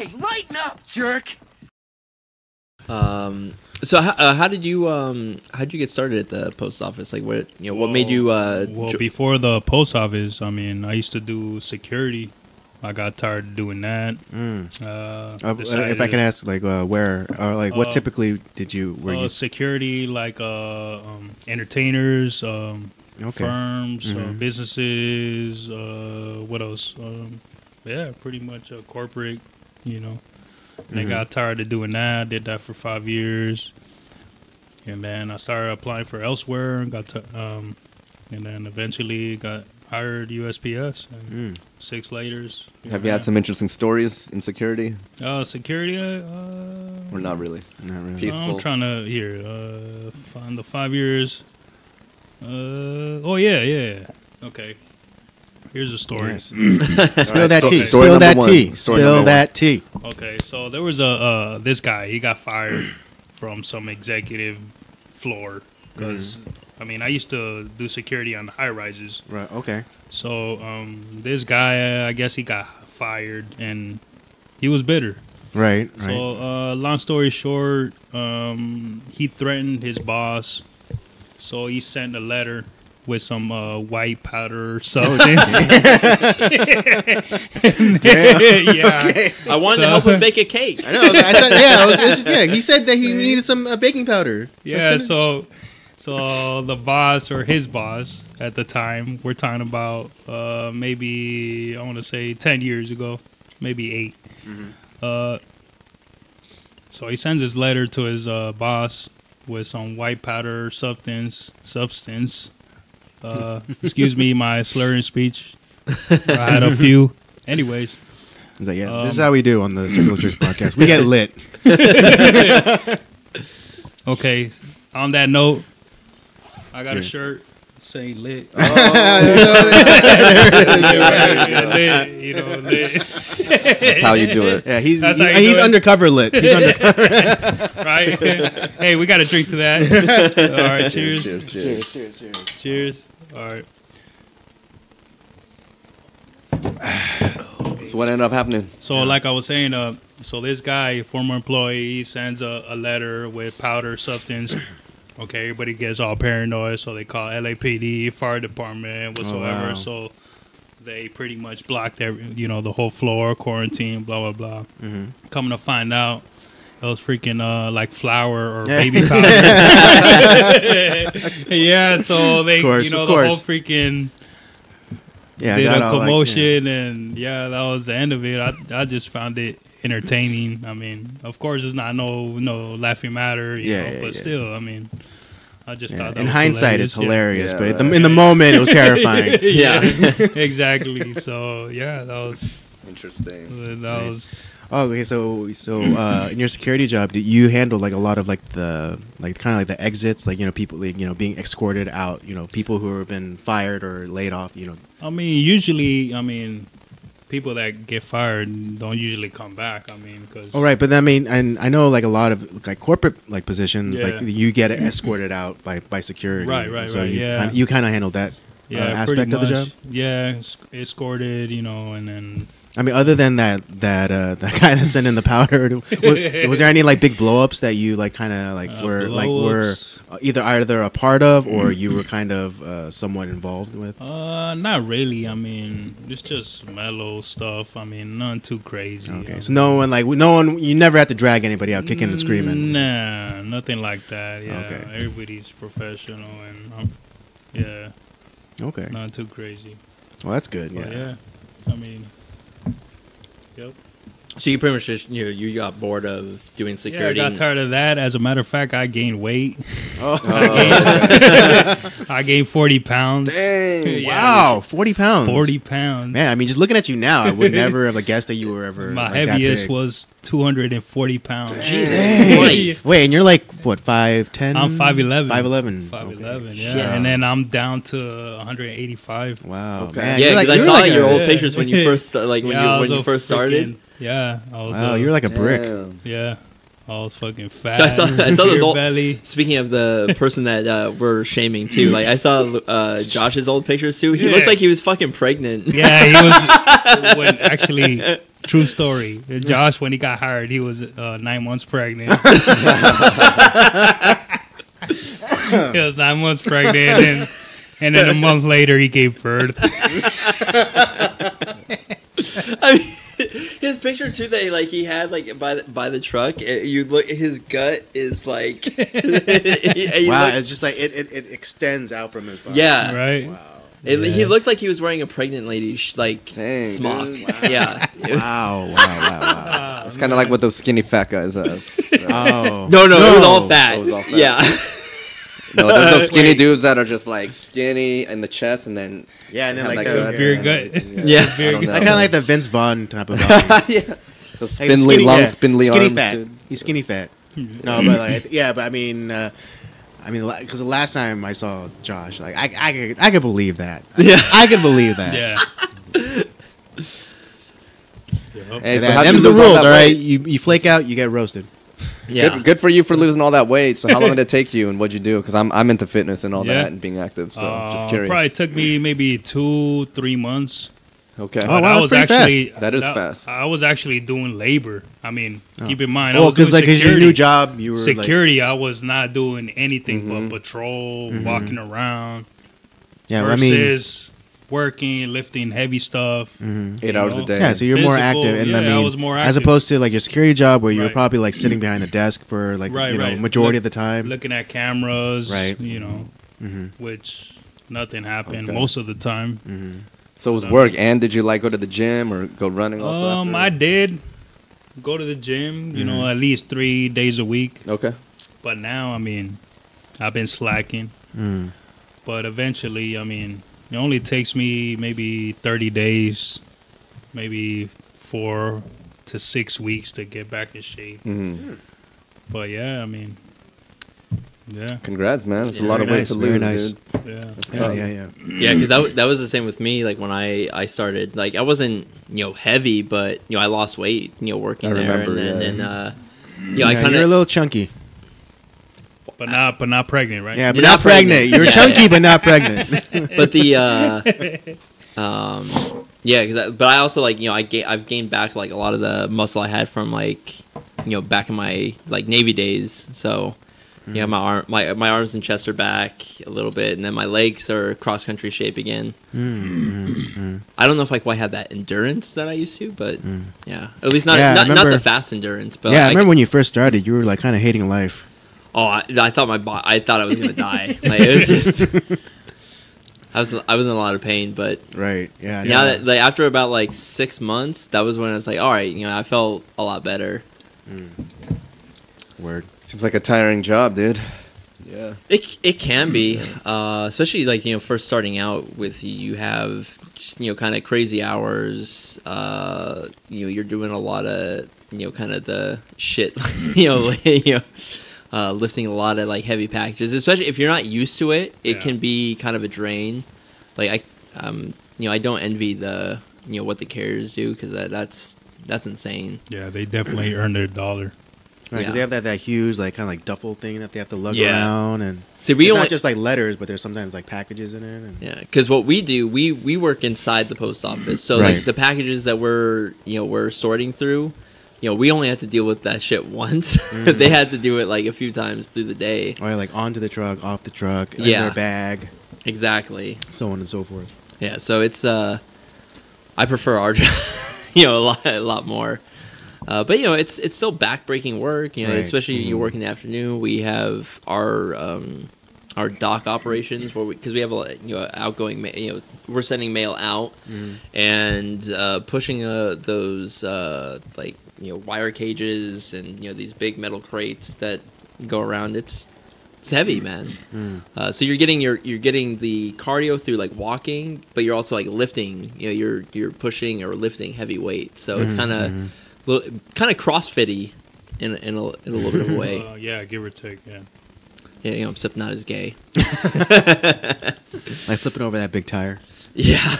Hey, lighten up, jerk! So how'd you get started at the post office? Like, what made you? Well, before the post office, I mean, I used to do security. I got tired of doing that. If I can ask, like, where or like what typically did you? Were you security, like entertainers, firms, businesses. What else? Yeah, pretty much corporate. You know. And I got tired of doing that. I did that for 5 years, and then I started applying for elsewhere. And and then eventually got hired USPS. And 6 later. Have you had some interesting stories in security? Security? Or not really? Not really. Peaceful. I'm trying to find the 5 years. Yeah. Okay. Here's a story. Yes. Spill that tea. Story Spill number that one. tea. Story Spill number that tea. Okay, so there was this guy. He got fired from some executive floor because I mean I used to do security on the high rises. Right. Okay. So this guy, I guess he got fired and he was bitter. Right. So long story short, he threatened his boss. So he sent a letter with some white powder substance. Yeah. Okay. I wanted to help him bake a cake. I know. I said, yeah. He said that he needed some baking powder. Yeah. So the boss or his boss at the time, we're talking about maybe I want to say 10 years ago, maybe 8. So he sends his letter to his boss with some white powder substance. Excuse me, my slurring speech. I had a few. Anyways. He's like, yeah, this is how we do on the Circle Church podcast. We get lit. Okay. On that note, I got a shirt saying lit. Lit. That's how you do it. Yeah, he's That's how you do it. undercover lit. He's undercover. Right? Hey, we got to drink to that. All right, cheers. Cheers. All right. So what ended up happening? So like I was saying, so this guy, former employee, he sends a letter with powder substance. Okay, everybody gets all paranoid, so they call LAPD, fire department, whatsoever. wow. So they pretty much blocked the whole floor, quarantine, blah, blah, blah. Coming to find out, it was freaking like flour or baby powder. Yeah, so they, Of the whole freaking did a commotion, and that was the end of it. I just found it entertaining. I mean, of course, it's not no laughing matter, but still, I mean, I just thought that in was hindsight, hilarious. it's hilarious, but right. in the moment, it was terrifying. Yeah, exactly. So that was Interesting. that was. Oh, okay. So in your security job, did you handle like a lot of like the the exits, like people being escorted out, people who have been fired or laid off, I mean, usually, people that get fired don't usually come back. I mean, because Oh, right, but I mean, and I know like a lot of like corporate like positions, Yeah. like you get escorted out by security. Right, So right, you yeah. you kind of handled that aspect pretty of the much. job. Yeah, escorted, and then. I mean, other than that guy that sent in the powder, was there any like big blowups that you like kind of like were Blowups. either a part of or you were kind of somewhat involved with? Not really. I mean, it's just mellow stuff. I mean, nothing too crazy. Okay, so no one, you never had to drag anybody out kicking and screaming. Nah, nothing like that. Yeah, Okay. Everybody's professional and Okay, not too crazy. well that's good. But Yeah. I mean, yep. So you pretty much just you got bored of doing Yeah, I security. got tired of that. As a matter of fact, I gained weight. Okay. I gained 40 pounds. Dang. Yeah. Wow, 40 pounds. 40 pounds. Man, I mean, just looking at you now, I would never have guessed that you were ever My like, that heaviest big. was 240 pounds. Jesus Dang. Christ. Wait, and you're like what, 5'10"? I'm 5'11". 5'11". 5'11", yeah. Shit. And then I'm down to 185. Wow. Okay. Man, Yeah, you're because I you're saw like your a, old pictures when you first when I was you a first started. freaking- Yeah. I was Wow, you're like a brick. Damn. Yeah. I all fucking fat. I saw those beer old. belly. Speaking of the person that we're shaming too, like I saw Josh's old pictures too. He looked like he was fucking pregnant. Yeah, he was. When actually, true story. Josh, when he got hired, he was 9 months pregnant. He was 9 months pregnant, and then a month later he gave birth. I mean, his picture too that like he had like by the truck. You look, his gut is like Wow, it's just like it extends out from his body. Yeah, Right. Wow. He looked like he was wearing a pregnant lady's like Dang, smock. dude. Wow. Yeah. Wow. It's kind of like what those skinny fat guys have. Oh. No, it was all fat. Oh, it was all fat. Yeah. No, there's those skinny Wait. dudes that are just like skinny in the chest and then Yeah, and then have like that the gut. Beer gut. Yeah. I don't know. I kind of like the Vince Vaughn type of body. Yeah. Those Like spindly, skinny- long, yeah, spindly skinny arms, fat. dude. He's skinny fat. No, but like yeah, but I mean, because the last time I saw Josh, like I could believe that. Yeah. I could believe that. Yeah. Hey, And so how'd you them's the lose all rules, that all right? weight? You flake out, you get roasted. Yeah. Good for you for losing all that weight. So how long did it take you, and what'd you do? Because I'm into fitness and all Yeah. that and being active. So just curious. Probably took me maybe 2-3 months. Okay. Oh, But wow, I that's was pretty actually That is fast. I was actually doing labor. I mean, keep in mind, I Well, was doing because like it's your security. new job, you were Security, I was not doing anything Mm-hmm. but patrol, walking around, yeah. I mean, versus working, lifting heavy stuff. 8 hours a know? day. yeah. So you're more Physical, active, and yeah, I mean, I was more as active. opposed to like your security job where you were Right. probably like sitting behind the desk for like Right, right. majority of the time. Looking at cameras, Right. which nothing happened Okay. most of the time. So it was work, and did you like go to the gym or go running also? after? I did go to the gym, at least 3 days a week. Okay. But now, I mean, I've been slacking. But eventually, I mean, it only takes me maybe 30 days, maybe 4 to 6 weeks to get back in shape. Mm-hmm. But yeah, I mean, yeah, Congrats, man. It's a Yeah, lot of very weight to nice, very lose, nice. dude. yeah. That's Yeah, tough. yeah. Yeah, because that was the same with me. Like when I started, like I wasn't heavy, but I lost weight working I there, remember, and then yeah. I I kind you're a of little chunky. But not pregnant, right? Yeah, but You're not not pregnant. pregnant. You're Yeah, chunky, yeah. but not pregnant. but the yeah, but I also like I've gained back like a lot of the muscle I had from like back in my like Navy days. So yeah, my arms and chest are back a little bit, and then my legs are cross country shape again. I don't know if I quite have that endurance that I used to, but yeah, at least not Yeah, I not remember- the fast endurance. But Yeah, I remember when you first started, you were like kind of hating life. Oh, I thought I thought I was gonna die. Like it was just, I was in a lot of pain. But Right. Yeah. now that like after about like 6 months, that was when I was like, all right, I felt a lot better. Word. Seems like a tiring job, dude. Yeah. It can be, especially like first starting out with you have just, kind of crazy hours. You're doing a lot of kind of the shit. Lifting a lot of like heavy packages, especially if you're not used to it. It Yeah. can be kind of a drain. Like I don't envy the what the carriers do because that's insane. Yeah, they definitely earned their dollar. Right, because Yeah. they have that huge like kind of like duffel thing that they have to lug Yeah. around, and See, we it's only not just like letters, but there's sometimes like packages in it. And yeah, because what we do, we work inside the post office, so Right. like the packages that we're sorting through. We only had to deal with that shit once. They had to do it like a few times through the day. or like onto the truck, off the truck, in Yeah. their bag, Exactly. so on and so forth. Yeah. So it's I prefer our job, a lot more. But it's still backbreaking work. Right. Especially you work in the afternoon. We have our dock operations because we have a lot, outgoing we're sending mail out and pushing those like wire cages and these big metal crates that go around. It's heavy, man. So you're getting the cardio through like walking, but you're also like lifting. You're pushing or lifting heavy weight. So it's kind of CrossFit-y in a little bit of a way. Yeah, give or take. Yeah. Yeah, except not as gay. Like flipping over that big tire. Yeah.